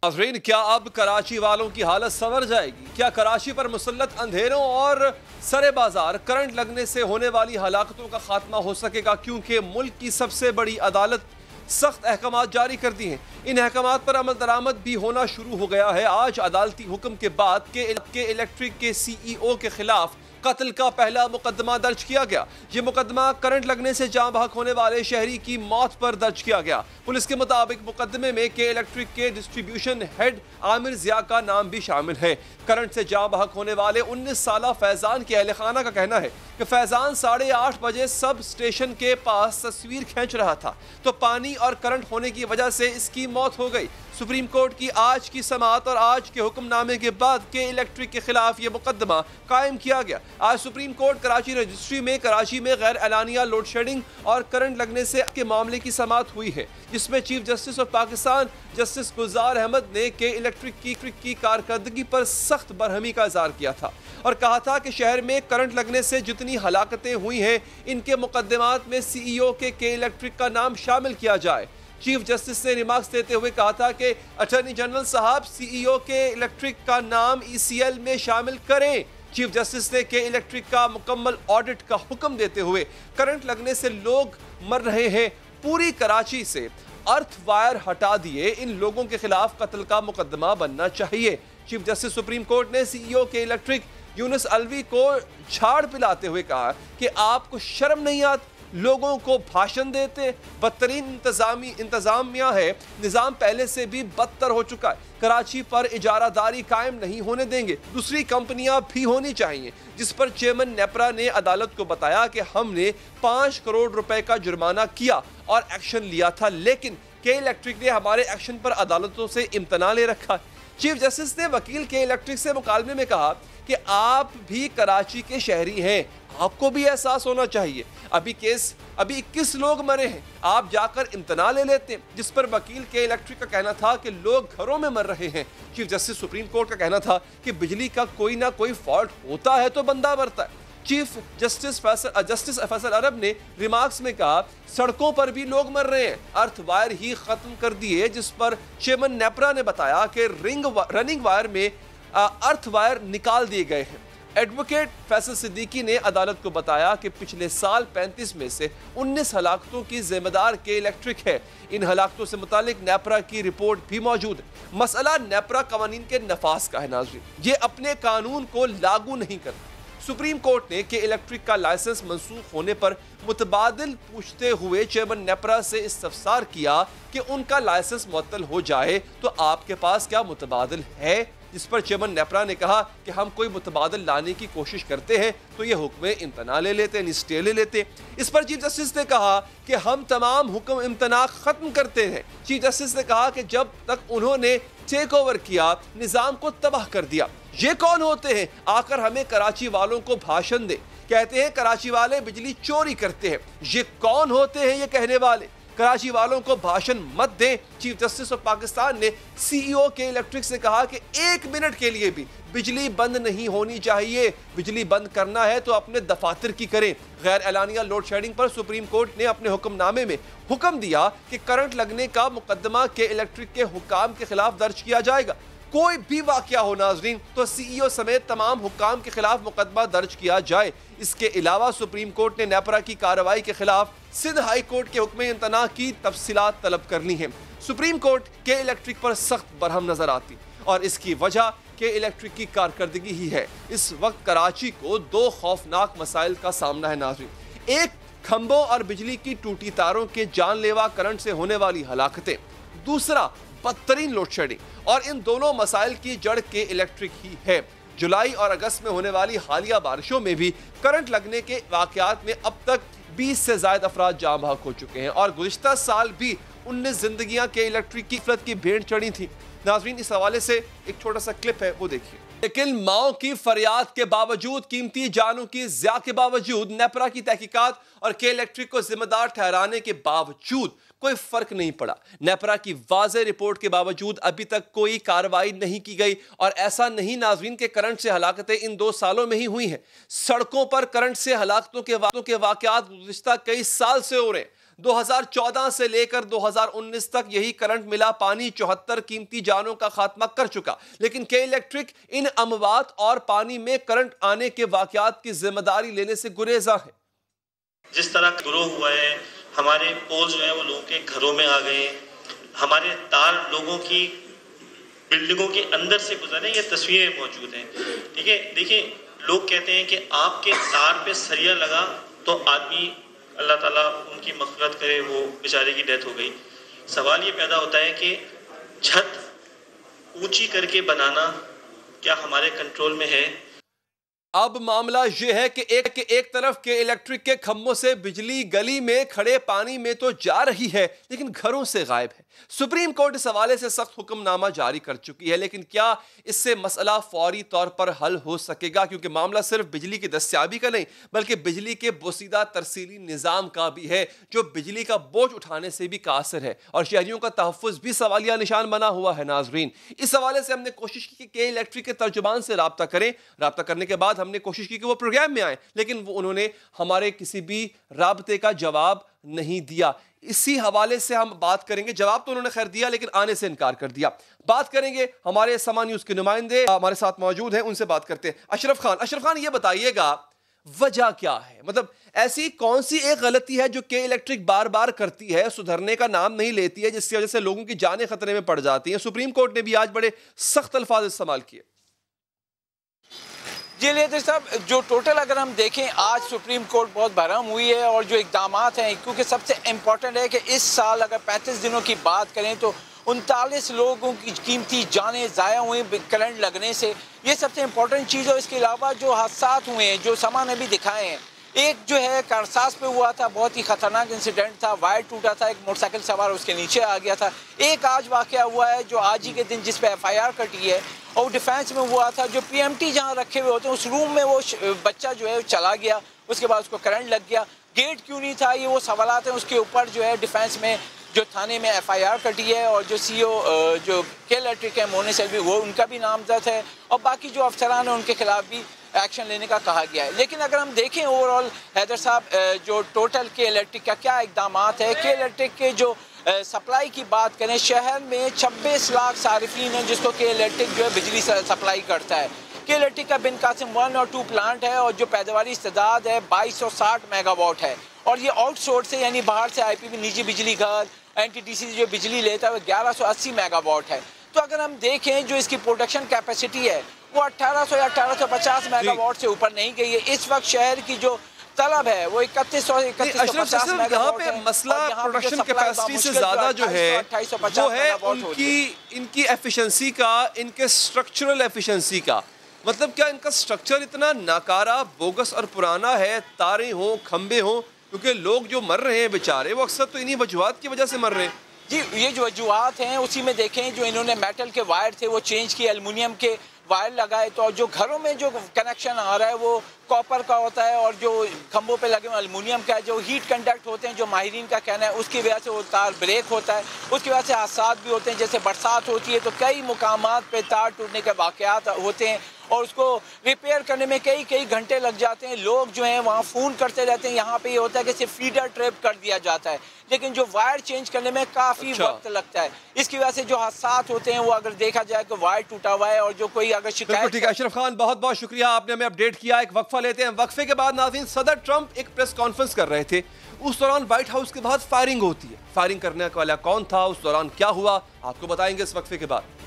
नाज़रीन, क्या अब कराची वालों की हालत संवर जाएगी? क्या कराची पर मुसल्लत अंधेरों और सरे बाजार करंट लगने से होने वाली हलाकतों का खात्मा हो सकेगा? क्योंकि मुल्क की सबसे बड़ी अदालत सख्त अहकाम जारी कर दी हैं। इन अहकाम पर अमल दरामद भी होना शुरू हो गया है। आज अदालती हुक्म के बाद के इलेक्ट्रिक के CEO के खिलाफ कत्ल का पहला मुकदमा दर्ज किया गया। ये मुकदमा करंट लगने से जान बहक होने वाले शहरी की मौत पर दर्ज किया गया। पुलिस के मुताबिक मुकदमे में के इलेक्ट्रिक के डिस्ट्रीब्यूशन हेड आमिर जिया का नाम भी शामिल है। करंट से जान बहक होने वाले 19 साला फैजान के अहले खाना का कहना है कि फैजान 8:30 बजे सब स्टेशन के पास तस्वीर खींच रहा था तो पानी और करंट होने की वजह से इसकी मौत हो गई। सुप्रीम कोर्ट की आज की समाअत और आज के हुक्मनामे के बाद के इलेक्ट्रिक के खिलाफ यह मुकदमा कायम किया गया। आज सुप्रीम कोर्ट कराची रजिस्ट्री में कराची में गैर एलानिया लोड शेडिंग और करंट लगने से के मामले की समाअत हुई है, जिसमें chief justice of Pakistan justice Gulzar Ahmed ने के इलेक्ट्रिक की कारकर्दगी पर सख्त बरहमी का इजहार किया था और कहा था कि शहर में करंट लगने से जितनी हलाकतें हुई हैं इनके मुकदमात में CEO के इलेक्ट्रिक का नाम शामिल किया जाए। चीफ जस्टिस ने रिमार्क्स देते हुए कहा था कि अटॉर्नी जनरल साहब CEO के इलेक्ट्रिक का नाम ECL में शामिल करें। चीफ जस्टिस ने के इलेक्ट्रिक का मुकम्मल ऑडिट का हुक्म देते हुए करंट लगने से लोग मर रहे हैं, पूरी कराची से अर्थ वायर हटा दिए, इन लोगों के खिलाफ कत्ल का मुकदमा बनना चाहिए। चीफ जस्टिस सुप्रीम कोर्ट ने CEO के इलेक्ट्रिक यूनुस अलवी को झाड़ पिलाते हुए कहा कि आपको शर्म नहीं आती, लोगों को भाषण देते, बदतरीन इंतजामिया है, निज़ाम पहले से भी बदतर हो चुका है। कराची पर इजारादारी कायम नहीं होने देंगे, दूसरी कंपनियां भी होनी चाहिए। जिस पर चेयरमैन नेपरा ने अदालत को बताया कि हमने 5 करोड़ रुपए का जुर्माना किया और एक्शन लिया था, लेकिन के इलेक्ट्रिक ने हमारे एक्शन पर अदालतों से इम्तना ले रखा। चीफ जस्टिस ने वकील के इलेक्ट्रिक से मुकालमे में कहा कि आप भी कराची के शहरी हैं, आपको भी एहसास होना चाहिए। अभी 21 लोग मरे हैं, आप जाकर इम्तना ले लेते हैं। जिस पर वकील के इलेक्ट्रिक का कहना था कि लोग घरों में मर रहे हैं। चीफ जस्टिस सुप्रीम कोर्ट का कहना था कि बिजली का कोई ना कोई फॉल्ट होता है तो बंदा मरता है। चीफ जस्टिस फैसल अरब ने रिमार्क्स में कहा सड़कों पर भी लोग मर रहे हैं, अर्थ वायर ही खत्म कर दिए। जिस पर चेयरमैन नेपरा ने बताया कि रनिंग वायर में अर्थ वायर निकाल दिए गए हैं। एडवोकेट फैसल सिद्दीकी ने अदालत को बताया कि पिछले साल 35 में से 19 हलाकतों की जिम्मेदार के इलेक्ट्रिक है। इन हलाकतों से मुतालिक नेपरा की रिपोर्ट भी मौजूद है। मसला नेपरा कवानीन के नफाज का है नाज़रीन, ये अपने कानून को लागू नहीं करता। सुप्रीम कोर्ट ने के इलेक्ट्रिक का लाइसेंस मंसूख होने पर मुतबादिल पूछते हुए चेयरमैन नेपरा से इस्तफसार किया कि उनका लाइसेंस मुअत्तल हो जाए तो आपके पास क्या मुतबादिल है। जिस पर चेयरमैन नेपरा ने कहा कि हम कोई मुतबादिल लाने की कोशिश करते हैं तो ये हुक्म इम्तना ले लेते हैं, स्टे ले लेते। इस पर चीफ जस्टिस ने कहा कि हम तमाम हुक्म इम्तना खत्म करते हैं। चीफ जस्टिस ने कहा कि जब तक उन्होंने टेक ओवर किया, निज़ाम को तबाह कर दिया। ये कौन होते हैं आकर हमें कराची वालों को भाषण दे, कहते हैं कराची वाले बिजली चोरी करते हैं। ये कौन होते हैं ये कहने वाले, कराची वालों को भाषण मत दें। चीफ जस्टिस ऑफ पाकिस्तान ने CEO के इलेक्ट्रिक से कहा कि 1 मिनट के लिए भी बिजली बंद नहीं होनी चाहिए, बिजली बंद करना है तो अपने दफातर की करें। गैर एलानिया लोड शेडिंग पर सुप्रीम कोर्ट ने अपने हुक्मनामे में हुक्म दिया कि करंट लगने का मुकदमा के इलेक्ट्रिक के हुक्काम के खिलाफ दर्ज किया जाएगा। कोई भी वाकया हो नाजरीन तो CEO समेत तमाम हुक्काम के खिलाफ मुकदमा दर्ज किया जाए। इसके अलावा सुप्रीम कोर्ट ने नेपरा की कार्रवाई के खिलाफ सिंध हाई कोर्ट के हुक्म इम्तना की तफसीलात तलब करनी है। सुप्रीम कोर्ट के इलेक्ट्रिक पर सख्त बरहम नजर आती और इसकी वजह के इलेक्ट्रिक की कारकर्दगी ही है। इस वक्त कराची को 2 खौफनाक मसाइल का सामना है नाजरीन। एक, खंभों और बिजली की टूटी तारों के जानलेवा करंट से होने वाली हलाकतें, दूसरा बदतरीन लोड शेडिंग। और इन दोनों मसाइल की जड़ के इलेक्ट्रिक ही है। जुलाई और अगस्त में होने वाली हालिया बारिशों में भी करंट लगने के वाकयात में अब तक 20 से ज्यादा अफराद जाँ बहक हो चुके हैं और गुज़िश्ता साल भी 19 जिंदगियां के इलेक्ट्रिक की किफलत की भेंट चढ़ी थी। नाज़रीन, इस हवाले से एक छोटा सा क्लिप है, वो देखिए। लेकिन माओ की फरियाद के बावजूद, कीमती जानों की ज़िया के बावजूद, नेपरा की तहकीकात और के इलेक्ट्रिक को जिम्मेदार ठहराने के बावजूद कोई फर्क नहीं पड़ा। नेपरा की वाज़ेह रिपोर्ट के बावजूद अभी तक कोई कार्रवाई नहीं की गई। और ऐसा नहीं नाज़रीन के करंट से हलाकतें इन 2 सालों में ही हुई हैं। सड़कों पर करंट से हलाकतों के वाकयात गुज़िश्ता कई साल से हो रहे हैं। 2014 से लेकर 2019 तक यही करंट मिला पानी 74 कीमती जानों का खात्मा कर चुका। लेकिन के इलेक्ट्रिक इन अमवात और पानी में करंट आने के वाकयात की जिम्मेदारी लेने से गुरेजा है। जिस तरह ग्रो हुआ है, हमारे पोल जो है वो लोगों के घरों में आ गए, हमारे तार लोगों की बिल्डिंगों के अंदर से गुजरे, ये तस्वीरें मौजूद हैं। ठीक है, देखिए लोग कहते हैं कि आपके तार पे सरिया लगा तो आदमी, अल्लाह ताला उनकी मग़फ़िरत करे, वो बेचारे की डेथ हो गई। सवाल ये पैदा होता है कि छत ऊंची करके बनाना क्या हमारे कंट्रोल में है? अब मामला यह है कि एक तरफ के इलेक्ट्रिक के खंभों से बिजली गली में खड़े पानी में तो जा रही है, लेकिन घरों से गायब है। सुप्रीम कोर्ट इस हवाले से सख्त हुक्मनामा जारी कर चुकी है, लेकिन क्या इससे मसला फौरी तौर पर हल हो सकेगा? क्योंकि मामला सिर्फ बिजली की दस्तयाबी का नहीं, बल्कि बिजली के बोसीदा तरसीली निज़ाम का भी है, जो बिजली का बोझ उठाने से भी कासिर है और शहरियों का तहफ़्फ़ुज़ भी सवालिया निशान बना हुआ है। नाज़रीन, इस हवाले से हमने कोशिश की कि इलेक्ट्रिक के तर्जुमान से रब्ता करें। रब्ता करने के बाद हमने कोशिश की कि वो प्रोग्राम में आए, लेकिन उन्होंने हमारे किसी भी राब्ते का जवाब नहीं दिया। इसी हवाले से हम बात करेंगे। जवाब तो उन्होंने खैर दिया, लेकिन आने से इनकार कर दिया। बात करेंगे, हमारे समा न्यूज़ के नुमाइंदे हमारे साथ मौजूद हैं, उनसे बात करते हैं। अशरफ खान, ये बताइएगा वजह क्या है? मतलब ऐसी कौन सी एक गलती है जो के इलेक्ट्रिक बार बार करती है, सुधरने का नाम नहीं लेती है, जिसकी वजह से लोगों की जानें खतरे में पड़ जाती हैं? सुप्रीम कोर्ट ने भी आज बड़े सख्त अल्फाज इस्तेमाल किए। जी लेदर साहब, जो टोटल अगर हम देखें, आज सुप्रीम कोर्ट बहुत बहरम हुई है और जो इकदाम हैं, क्योंकि सबसे इम्पोर्टेंट है कि इस साल अगर 35 दिनों की बात करें तो 39 लोगों की कीमती जानें ज़ाया हुई करंट लगने से, ये सबसे इम्पोर्टेंट चीज़ है। इसके अलावा जो हादसात हुए हैं, जो समा ने भी दिखाए हैं, एक जो है कारसाज पे हुआ था, बहुत ही ख़तरनाक इंसिडेंट था, वायर टूटा था, एक मोटरसाइकिल सवार उसके नीचे आ गया था। एक आज वाक़या हुआ है जो आज ही के दिन जिस पे FIR कटी है और डिफेंस में हुआ था, जो PMT जहाँ रखे हुए होते हैं उस रूम में वो बच्चा जो है चला गया, उसके बाद उसको करंट लग गया। गेट क्यों नहीं था, ये वो सवालात हैं। उसके ऊपर जो है डिफेंस में जो थाने में FIR कटी है और जो CO जो के इलेक्ट्रिक है मोने सेल्वी, वो उनका भी नामजद है और बाकी जो अफसरान हैं उनके खिलाफ भी एक्शन लेने का कहा गया है। लेकिन अगर हम देखें ओवरऑल हैदर साहब, जो टोटल के इलेक्ट्रिक का क्या इकदाम है, के इलेक्ट्रिक के जो सप्लाई की बात करें, शहर में 26 लाख सारिफीन हैं जिसको के इलेक्ट्रिक जो है बिजली सप्लाई करता है। के इलेक्ट्रिक का बिन कासिम 1 और 2 प्लांट है और जो पैदावारी इस्तेदाद है 2260 मेगावाट है और ये आउटसोर्स से यानी बाहर से IPP निजी बिजली घर NTDC जो बिजली लेता है वो 1180 मेगावाट है। तो अगर हम देखें जो इसकी प्रोडक्शन कैपेसिटी है वो 1800 या 1850 मेगावाट से ऊपर नहीं गई है। इस वक्त शहर की जो तलब है वो 3150 मेगावाट यहाँ पे मसला प्रोडक्शन कैपेसिटी से ज्यादा जो है वो है इनकी एफिशिएंसी का, इनके स्ट्रक्चरल एफिशिएंसी का। मतलब क्या इनका स्ट्रक्चर इतना नाकारा, बोगस और पुराना है, तारें हों, खंबे हों, क्योंकि लोग जो मर रहे हैं बेचारे वो अक्सर तो इन्हीं वजूहात की वजह से मर रहे हैं। जी, ये जो वजूहात हैं उसी में देखें, जो इन्होंने मेटल के वायर थे वो चेंज किए, एल्युमिनियम के वायर लगाए, तो जो घरों में जो कनेक्शन आ रहा है वो कॉपर का होता है और जो खंभों पे लगे हुए एल्युमिनियम का है। जो हीट कंडक्ट होते हैं, जो माहिरीन का कहना है, उसकी वजह से वो तार ब्रेक होता है, उसकी वजह से हादसात भी होते हैं। जैसे बरसात होती है तो कई मुकामात पे तार टूटने के वाक़यात होते हैं और उसको रिपेयर करने में कई घंटे लग जाते हैं। लोग जो हैं वहाँ फ़ोन करते रहते हैं। यहाँ पे ये होता है कि सिर्फ फीडर ट्रैप कर दिया जाता है, लेकिन जो वायर चेंज करने में काफ़ी वक्त लगता है। इसकी वजह से जो हादसात होते हैं वो अगर देखा जाए तो वायर टूटा हुआ है और जो कोई अगर शिकायत। ठीक है अशरफ खान, बहुत बहुत शुक्रिया, आपने हमें अपडेट किया। एक वक्फा लेते हैं, वक्फे के बाद नाज़रीन, सदर ट्रंप एक प्रेस कॉन्फ्रेंस कर रहे थे। उस दौरान व्हाइट हाउस के बाद फायरिंग होती है। फायरिंग करने वाला कौन था, उस दौरान क्या हुआ, आपको बताएंगे इस वक्फे के बाद।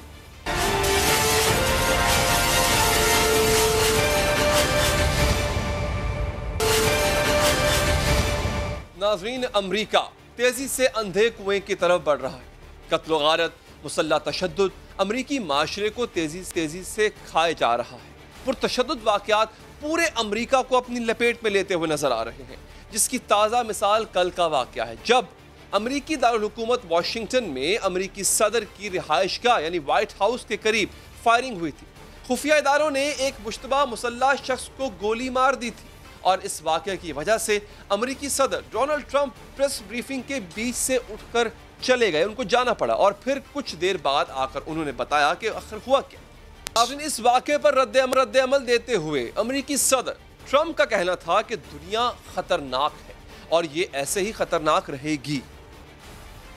नाज़रीन, अमरीका तेजी से अंधे कुएं की तरफ बढ़ रहा है। कत्ल गारत, मुसल्लह तशद्दुद अमरीकी माशरे को तेजी से खाए जा रहा है। पुरतशद्दुद वाक़यात पूरे अमरीका को अपनी लपेट में लेते हुए नजर आ रहे हैं, जिसकी ताज़ा मिसाल कल का वाक़या है, जब अमरीकी दारुल हुकूमत वाशिंगटन में अमरीकी सदर की रिहाइशगाह यानी व्हाइट हाउस के करीब फायरिंग हुई थी। खुफिया इदारों ने एक मुश्तबा मुसल्लह शख्स को गोली मार दी थी और इस वाक़े की वजह से अमरीकी सदर डोनाल्ड ट्रंप प्रेस ब्रीफिंग के बीच से उठकर चले गए। उनको जाना पड़ा और फिर कुछ देर बाद आकर उन्होंने बताया कि आखिर हुआ क्या। आपने इस वाक़े पर रद्द अमल देते हुए अमरीकी सदर ट्रंप का कहना था कि दुनिया खतरनाक है और ये ऐसे ही खतरनाक रहेगी।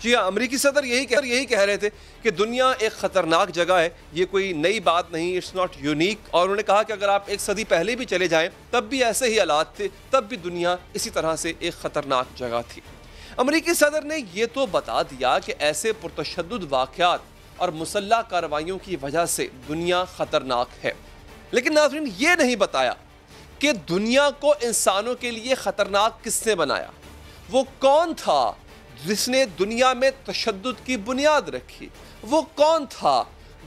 जी हाँ, अमरीकी सदर यही कह रहे थे कि दुनिया एक ख़तरनाक जगह है, ये कोई नई बात नहीं, इट्स नॉट यूनिक। और उन्होंने कहा कि अगर आप एक सदी पहले भी चले जाएं तब भी ऐसे ही हालात थे, तब भी दुनिया इसी तरह से एक ख़तरनाक जगह थी। अमरीकी सदर ने यह तो बता दिया कि ऐसे पुरतशद्दुद वाक़यात और मुसल्लह कार्रवाइयों की वजह से दुनिया ख़तरनाक है, लेकिन नाज़रीन ये नहीं बताया कि दुनिया को इंसानों के लिए ख़तरनाक किसने बनाया, वो कौन था जिसने दुनिया में तशद्दुद की बुनियाद रखी, वो कौन था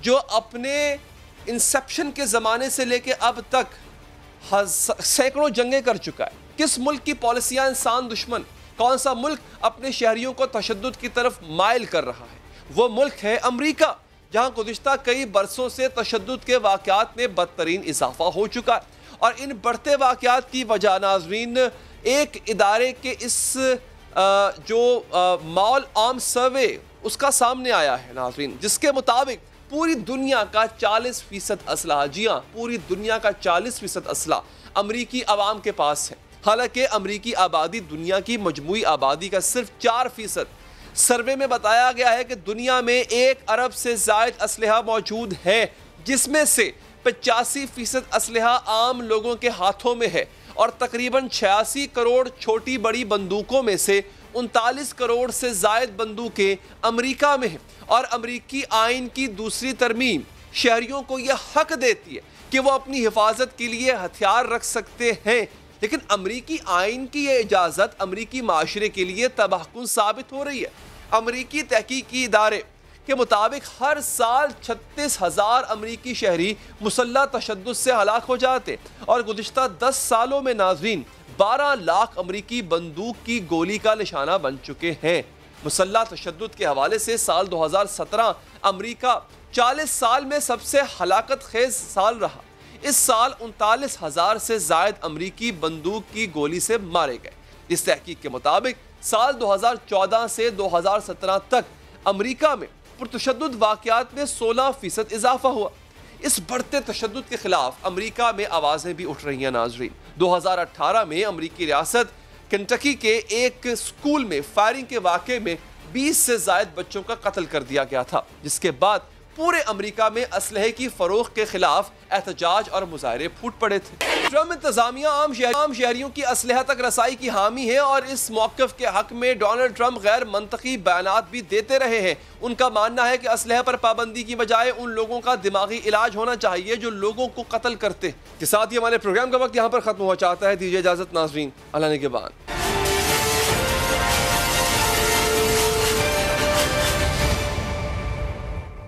जो अपने इंसेप्शन के ज़माने से लेके अब तक सैकड़ों जंगें कर चुका है। किस मुल्क की पॉलिसियाँ इंसान दुश्मन, कौन सा मुल्क अपने शहरियों को तशद्दुद की तरफ माइल कर रहा है, वो मुल्क है अमरीका, जहाँ गुज़िश्ता कई बरसों से तशद्दुद के वाक़यात में बदतरीन इजाफा हो चुका है। और इन बढ़ते वाक़यात की वजह नाज़रीन एक इदारे के इस मॉल आर्म सर्वे उसका सामने आया है नाज़रीन, जिसके मुताबिक पूरी दुनिया का 40% असला, जी हाँ, पूरी दुनिया का 40% असला अमरीकी अवाम के पास है। हालांकि अमरीकी आबादी दुनिया की मजमूई आबादी का सिर्फ 4%। सर्वे में बताया गया है कि दुनिया में 1 अरब से ज़ायद असलहा मौजूद है, जिसमें से 85% असलहा आम लोगों के हाथों में है और तकरीबन 86 करोड़ छोटी बड़ी बंदूकों में से 39 करोड़ से ज़ायद बंदूकें अमरीका में हैं। और अमरीकी आइन की दूसरी तरमीम शहरियों को यह हक देती है कि वो अपनी हिफाजत के लिए हथियार रख सकते हैं, लेकिन अमरीकी आइन की यह इजाज़त अमरीकी माशरे के लिए तबाहकुन साबित हो रही है। अमरीकी तहकीकी इदारे के मुताबिक हर साल 36,000 अमरीकी शहरी मुसल्लह तशद्दुद से हलाक हो जाते और गुज़िश्ता 10 सालों में नाज़रीन 12 लाख अमरीकी बंदूक की गोली का निशाना बन चुके हैं। मुसल्लह तशद्दुद के हवाले से साल 2017 अमरीका 40 साल में सबसे हलाकत खेज साल रहा। इस साल 39,000 से ज़ायद अमरीकी बंदूक की गोली से मारे गए। इस तहकीक के मुताबिक साल 2014 से 2017 तक अमरीका में पुरतशद्दुद वाक़यात में 16% इजाफा हुआ। इस बढ़ते तशद्दुद के खिलाफ अमरीका में आवाज़ें भी उठ रही हैं नाज़रीन। 2018 में अमरीकी रियासत केंटकी के एक स्कूल में फायरिंग के वाक़े में 20 से ज़ायद बच्चों का कत्ल कर दिया गया था, जिसके बाद पूरे अमरीका में असलहे की फ़रोख्त के खिलाफ एहतजाज और मुजाहरे फूट पड़े थे। ट्रम्प इंतज़ामिया आम शहरियों की असलहा तक रसाई की हामी है और इस मौक़िफ़ के हक़ में डोनाल्ड ट्रम्प गैर मंतकी बयानात भी देते रहे हैं। उनका मानना है कि असलहे पर पाबंदी की बजाय उन लोगों का दिमागी इलाज होना चाहिए जो लोगों को कत्ल करते। के साथ ही हमारे प्रोग्राम का वक्त यहाँ पर ख़त्म हुआ चाहता है। दीजिए इजाज़त नाज़रीन, अल्लाह निगहबान।